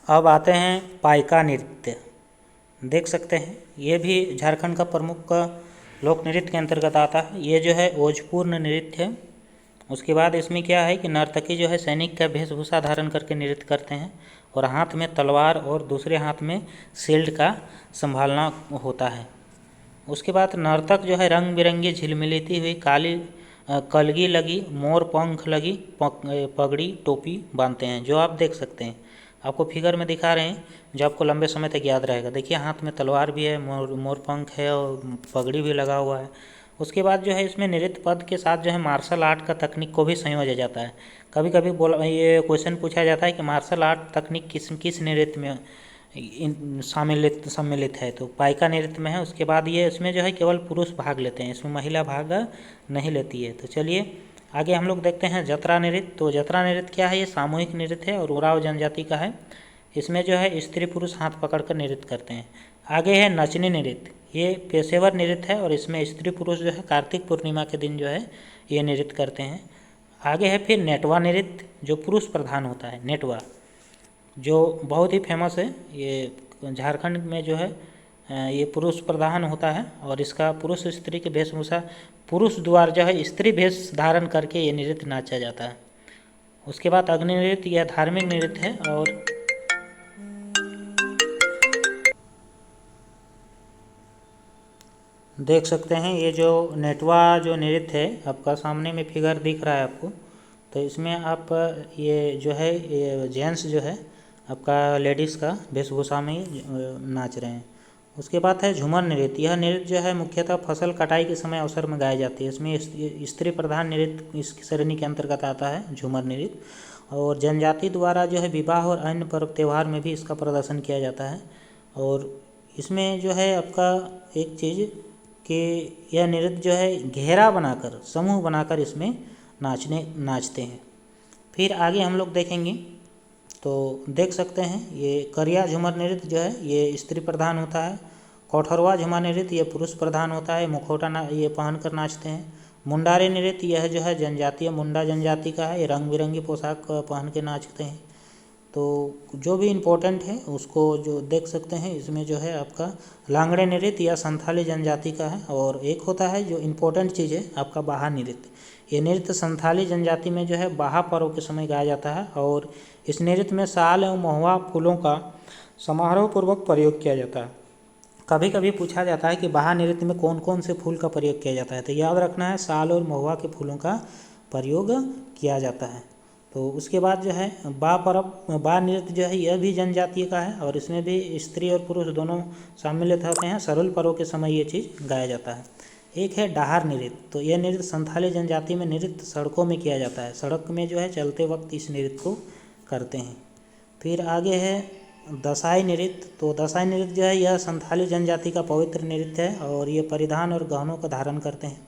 अब आते हैं पाइका नृत्य। देख सकते हैं ये भी झारखंड का प्रमुख लोक नृत्य के अंतर्गत आता है। ये जो है ओजपूर्ण नृत्य है। उसके बाद इसमें क्या है कि नर्तकी जो है सैनिक का वेशभूषा धारण करके नृत्य करते हैं और हाथ में तलवार और दूसरे हाथ में शील्ड का संभालना होता है। उसके बाद नर्तक जो है रंग बिरंगी झिलमिलाती हुई काली कलगी लगी मोर पंख लगी पगड़ी टोपी बांधते हैं, जो आप देख सकते हैं। आपको फिगर में दिखा रहे हैं जो आपको लंबे समय तक याद रहेगा। देखिए हाथ में तलवार भी है, मोर पंख है और पगड़ी भी लगा हुआ है। उसके बाद जो है इसमें नृत्य पद के साथ जो है मार्शल आर्ट का तकनीक को भी संयोजा जाता है। कभी कभी ये क्वेश्चन पूछा जाता है कि मार्शल आर्ट तकनीक किस किस नृत्य में सम्मिलित है, तो पाइका नृत्य में है। उसके बाद ये इसमें जो है केवल पुरुष भाग लेते हैं, इसमें महिला भाग नहीं लेती है। तो चलिए आगे हम लोग देखते हैं जतरा नृत्य। तो जतरा नृत्य क्या है? ये सामूहिक नृत्य है और उरांव जनजाति का है। इसमें जो है स्त्री पुरुष हाथ पकड़कर नृत्य करते हैं। आगे है नचनी नृत्य। ये पेशेवर नृत्य है और इसमें स्त्री पुरुष जो है कार्तिक पूर्णिमा के दिन जो है ये नृत्य करते हैं। आगे है फिर नेटवा नृत्य जो पुरुष प्रधान होता है। नेटवा जो बहुत ही फेमस है, ये झारखंड में जो है ये पुरुष प्रधान होता है और इसका पुरुष स्त्री के वेशभूषा पुरुष द्वारा जो है स्त्री वेश धारण करके ये नृत्य नाचा जाता है। उसके बाद अग्नि नृत्य, यह धार्मिक नृत्य है और देख सकते हैं ये जो नेटवा जो नृत्य है आपका सामने में फिगर दिख रहा है आपको। तो इसमें आप ये जो है ये जेंट्स जो है आपका लेडीज़ का वेशभूषा में नाच रहे हैं। उसके बाद है झूमर नृत्य। यह नृत्य जो है मुख्यतः फसल कटाई के समय अवसर में गाई जाती है। इसमें स्त्री प्रधान नृत्य इस श्रेणी के अंतर्गत आता है झूमर नृत्य। और जनजाति द्वारा जो है विवाह और अन्य पर्व त्यौहार में भी इसका प्रदर्शन किया जाता है। और इसमें जो है आपका एक चीज़ कि यह नृत्य जो है घेरा बनाकर समूह बनाकर इसमें नाचते हैं। फिर आगे हम लोग देखेंगे तो देख सकते हैं ये करिया झूमर नृत्य जो है ये स्त्री प्रधान होता है। कौठरवा झूमर नृत्य ये पुरुष प्रधान होता है, मुखौटा ये पहनकर नाचते हैं। मुंडारी नृत्य यह जो है जनजातीय मुंडा जनजाति का है, ये रंग बिरंगी पोशाक पहन के नाचते हैं। तो जो भी इम्पोर्टेंट है उसको जो देख सकते हैं इसमें जो है आपका लांगड़े नृत्य या संथाली जनजाति का है। और एक होता है जो इम्पोर्टेंट चीज़ है आपका बाहा नृत्य। ये नृत्य संथाली जनजाति में जो है बाहा पर्व के समय गाया जाता है और इस नृत्य में साल एवं महुआ फूलों का समारोह पूर्वक प्रयोग किया जाता है। कभी कभी पूछा जाता है कि बाहा नृत्य में कौन कौन से फूल का प्रयोग किया जाता है, तो याद रखना है साल और महुआ के फूलों का प्रयोग किया जाता है। तो उसके बाद जो है बा नृत्य जो है यह भी जनजातीय का है और इसमें भी स्त्री और पुरुष दोनों सम्मिलित होते हैं। सरल पर्व के समय ये चीज़ गाया जाता है। एक है डाहर नृत्य। तो यह नृत्य संथाली जनजाति में नृत्य सड़कों में किया जाता है, सड़क में जो है चलते वक्त इस नृत्य को करते हैं। फिर आगे है दसाई नृत्य। तो दसाई नृत्य जो है यह संथाली जनजाति का पवित्र नृत्य है और ये परिधान और गहनों का धारण करते हैं।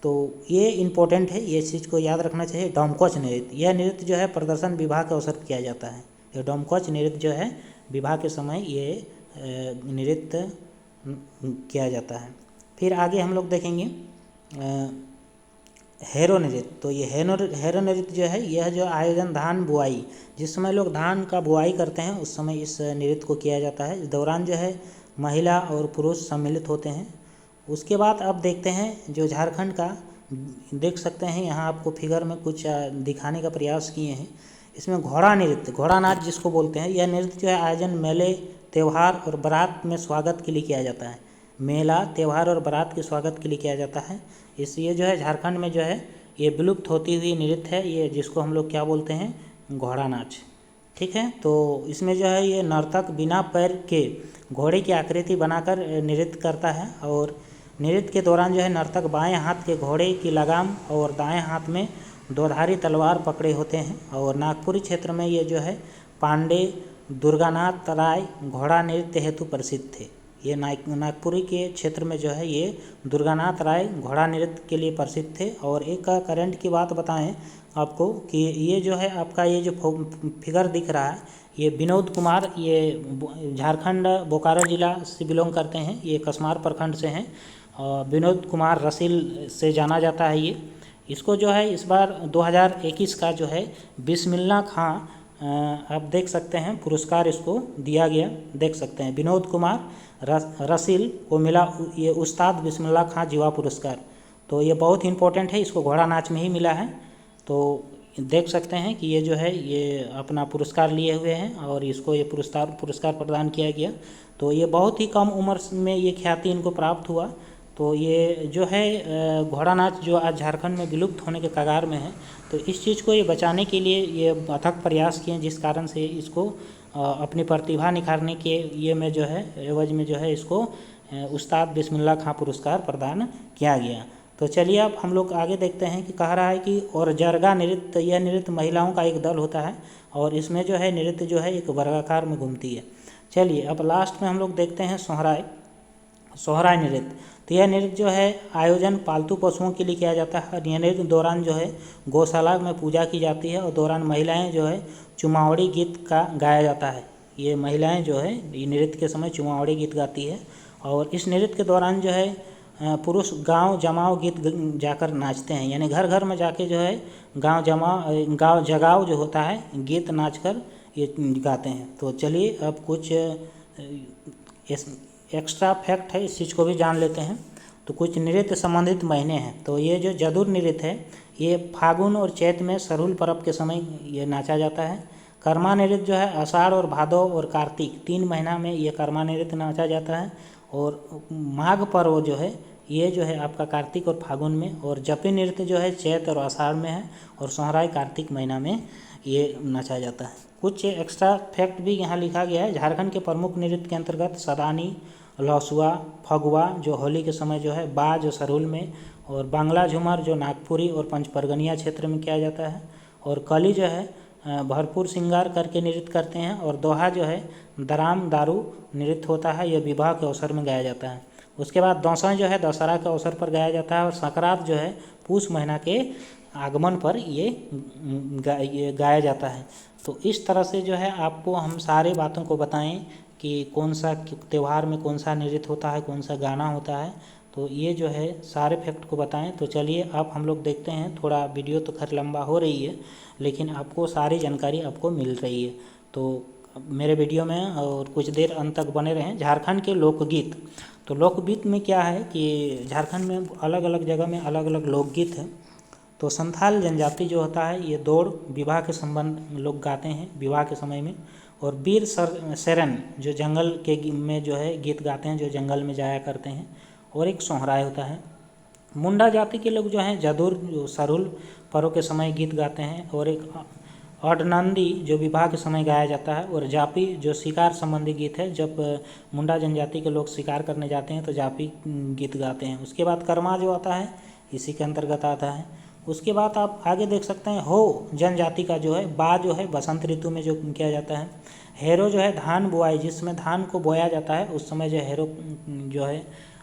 तो ये इम्पोर्टेंट है, ये चीज़ को याद रखना चाहिए। डोमकच नृत्य, यह नृत्य जो है प्रदर्शन विवाह के अवसर पर किया जाता है। ये डोमकच नृत्य जो है विवाह के समय ये नृत्य किया जाता है। फिर आगे हम लोग देखेंगे हैरो नृत्य। तो ये हैरो नृत्य जो है यह जो आयोजन धान बुआई, जिस समय लोग धान का बुआई करते हैं उस समय इस नृत्य को किया जाता है। इस दौरान जो है महिला और पुरुष सम्मिलित होते हैं। उसके बाद अब देखते हैं जो झारखंड का देख सकते हैं यहाँ आपको फिगर में कुछ दिखाने का प्रयास किए हैं। इसमें घोड़ा नृत्य, घोड़ा नाच जिसको बोलते हैं, यह नृत्य जो है आयोजन मेले त्यौहार और बारात में स्वागत के लिए किया जाता है। मेला त्यौहार और बारात के स्वागत के लिए किया जाता है। इसलिए जो है झारखंड में जो है ये विलुप्त होती हुई नृत्य है, ये जिसको हम लोग क्या बोलते हैं घोड़ा नाच। ठीक है, तो इसमें जो है ये नर्तक बिना पैर के घोड़े की आकृति बनाकर नृत्य करता है और नृत्य के दौरान जो है नर्तक बाएं हाथ के घोड़े की लगाम और दाएं हाथ में दोधारी तलवार पकड़े होते हैं। और नागपुरी क्षेत्र में ये जो है पांडे दुर्गानाथ राय घोड़ा नृत्य हेतु प्रसिद्ध थे। ये नागपुरी के क्षेत्र में जो है ये दुर्गानाथ राय घोड़ा नृत्य के लिए प्रसिद्ध थे। और एक करंट की बात बताएं आपको कि ये जो है आपका ये जो फिगर दिख रहा है ये विनोद कुमार, ये झारखंड बोकारो जिला से बिलोंग करते हैं, ये कसमार प्रखंड से हैं। विनोद कुमार रसील से जाना जाता है। ये इसको जो है इस बार 2021 का जो है बिस्मिल्ला खां आप देख सकते हैं पुरस्कार इसको दिया गया, देख सकते हैं विनोद कुमार रसील को मिला ये उस्ताद बिस्मिल्लाह खां जीवा पुरस्कार। तो ये बहुत इंपॉर्टेंट है, इसको घोड़ा नाच में ही मिला है। तो देख सकते हैं कि ये जो है ये अपना पुरस्कार लिए हुए हैं और इसको ये पुरस्कार प्रदान किया गया। तो ये बहुत ही कम उम्र में ये ख्याति इनको प्राप्त हुआ। तो ये जो है घोड़ा नाच जो आज झारखंड में विलुप्त होने के कगार में है, तो इस चीज़ को ये बचाने के लिए ये अथक प्रयास किए, जिस कारण से इसको अपनी प्रतिभा निखारने के ये में जो है एवज में जो है इसको उस्ताद बिस्मिल्लाह खां पुरस्कार प्रदान किया गया। तो चलिए अब हम लोग आगे देखते हैं कि कह रहा है कि और जरगा नृत्य, यह नृत्य महिलाओं का एक दल होता है और इसमें जो है नृत्य जो है एक वर्गाकार में घूमती है। चलिए अब लास्ट में हम लोग देखते हैं सोहराय नृत्य। तो यह नृत्य जो है आयोजन पालतू पशुओं के लिए किया जाता है और यह नृत्य दौरान जो है गौशाला में पूजा की जाती है और दौरान महिलाएं जो है चुमावड़ी गीत का गाया जाता है। ये महिलाएं जो है ये नृत्य के समय चुमावड़ी गीत गाती है और इस नृत्य के दौरान जो है पुरुष गांव जमाव गीत जाकर नाचते हैं, यानी घर घर में जाके जो है गांव जगाव जो होता है गीत नाचकर ये गाते हैं। तो चलिए अब कुछ एक्स्ट्रा फैक्ट है, इस चीज़ को भी जान लेते हैं। तो कुछ नृत्य संबंधित महीने हैं। तो ये जो जदुर नृत्य है ये फागुन और चैत में सरहुल पर्व के समय ये नाचा जाता है। कर्मा नृत्य जो है आषाढ़ और भादो और कार्तिक 3 महीना में ये कर्मा नृत्य नाचा जाता है। और माघ पर्व जो है ये जो है आपका कार्तिक और फागुन में, और जपी नृत्य जो है चैत और आषाढ़ में है और सोहराय कार्तिक महीना में ये नाचा जाता है। कुछ एक्स्ट्रा फैक्ट भी यहाँ लिखा गया है। झारखंड के प्रमुख नृत्य के अंतर्गत सदानी, लौसुआ, फगुआ जो होली के समय जो है, बा जो सरहुल में, और बांग्ला झूमर जो नागपुरी और पंचपरगनिया क्षेत्र में किया जाता है, और कली जो है भरपूर श्रृंगार करके नृत्य करते हैं, और दोहा जो है दराम दारू नृत्य होता है, यह विवाह के अवसर में गाया जाता है। उसके बाद दौसा जो है दशहरा के अवसर पर गाया जाता है, और संक्रांत जो है पूष महीना के आगमन पर ये गाया जाता है। तो इस तरह से जो है आपको हम सारे बातों को बताएं कि कौन सा त्यौहार में कौन सा नृत्य होता है, कौन सा गाना होता है, तो ये जो है सारे फैक्ट को बताएं। तो चलिए अब हम लोग देखते हैं, थोड़ा वीडियो तो खैर लंबा हो रही है लेकिन आपको सारी जानकारी आपको मिल रही है। तो मेरे वीडियो में और कुछ देर अंत तक बने रहें। झारखंड के लोकगीत, तो लोकगीत में क्या है कि झारखंड में अलग अलग जगह में अलग अलग लोकगीत हैं। तो संथाल जनजाति जो होता है ये दौड़ विवाह के संबंध लोग गाते हैं विवाह के समय में, और वीर शरण जो जंगल के में जो है गीत गाते हैं, जो जंगल में जाया करते हैं, और एक सोहराय होता है। मुंडा जाति के लोग जो हैं जदुर जो सरहुल पर्व के समय गीत गाते हैं, और एक अडनंदी जो विवाह के समय गाया जाता है, और जापी जो शिकार संबंधी गीत है, जब मुंडा जनजाति के लोग शिकार करने जाते हैं तो जापी गीत गाते हैं। उसके बाद कर्मा जो आता है इसी के अंतर्गत आता है। उसके बाद आप आगे देख सकते हैं हो जनजाति का जो है, बा जो है बसंत ऋतु में जो किया जाता है। हेरो जो है धान बुआई, जिसमें धान को बोया जाता है उस समय जो हेरो जो है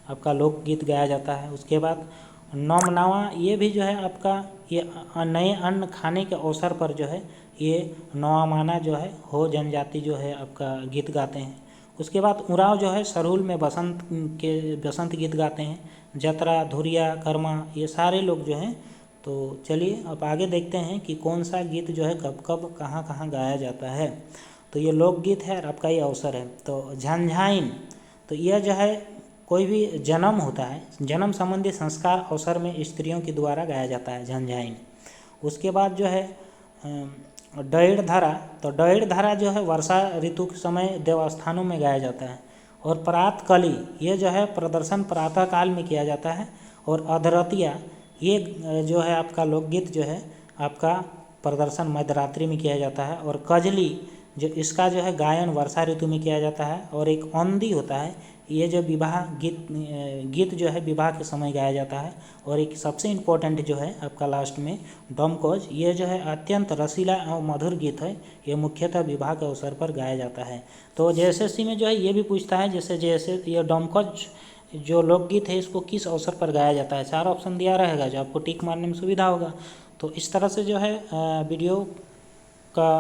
आपका लोकगीत गाया जाता है। उसके बाद नौमनावा, ये भी जो है आपका ये नए अन्न खाने के अवसर पर जो है ये नौमाना जो है हो जनजाति जो है आपका गीत गाते हैं। उसके बाद उराव जो है सरहुल में बसंत गीत गाते हैं। जतरा, धुरिया, कर्मा ये सारे लोग जो हैं। तो चलिए अब आगे देखते हैं कि कौन सा गीत जो है कब कब कहाँ कहाँ गाया जाता है। तो ये लोकगीत है और आपका ये अवसर है। तो झंझाइन, तो यह जो है कोई भी जन्म होता है, जन्म संबंधी संस्कार अवसर में स्त्रियों के द्वारा गाया जाता है झंझाइन। उसके बाद जो है डैड़ धारा, तो डैड़ धारा जो है वर्षा ऋतु के समय देवस्थानों में गाया जाता है। और प्रात कली, ये जो है प्रदर्शन प्रातः काल में किया जाता है। और अधरतिया, ये जो है आपका लोकगीत जो है आपका प्रदर्शन मध्यरात्रि में किया जाता है। और कजली जो इसका जो है गायन वर्षा ऋतु में किया जाता है। और एक औंधी होता है, ये जो विवाह गीत जो है विवाह के समय गाया जाता है। और एक सबसे इम्पोर्टेंट जो है आपका लास्ट में डोमकच, ये जो है अत्यंत रसीला और मधुर गीत है, ये मुख्यतः विवाह के अवसर पर गाया जाता है। तो JSSC में जो है ये भी पूछता है, जैसे ये डोमकच जो लोकगीत है इसको किस अवसर पर गाया जाता है। 4 ऑप्शन दिया रहेगा जो आपको टिक मारने में सुविधा होगा। तो इस तरह से जो है वीडियो का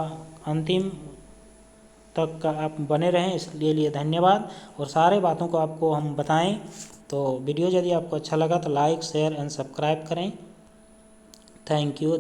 अंतिम तक का आप बने रहें, इसके लिए धन्यवाद। और सारे बातों को आपको हम बताएं। तो वीडियो यदि आपको अच्छा लगा तो लाइक, शेयर एंड सब्सक्राइब करें। Thank you.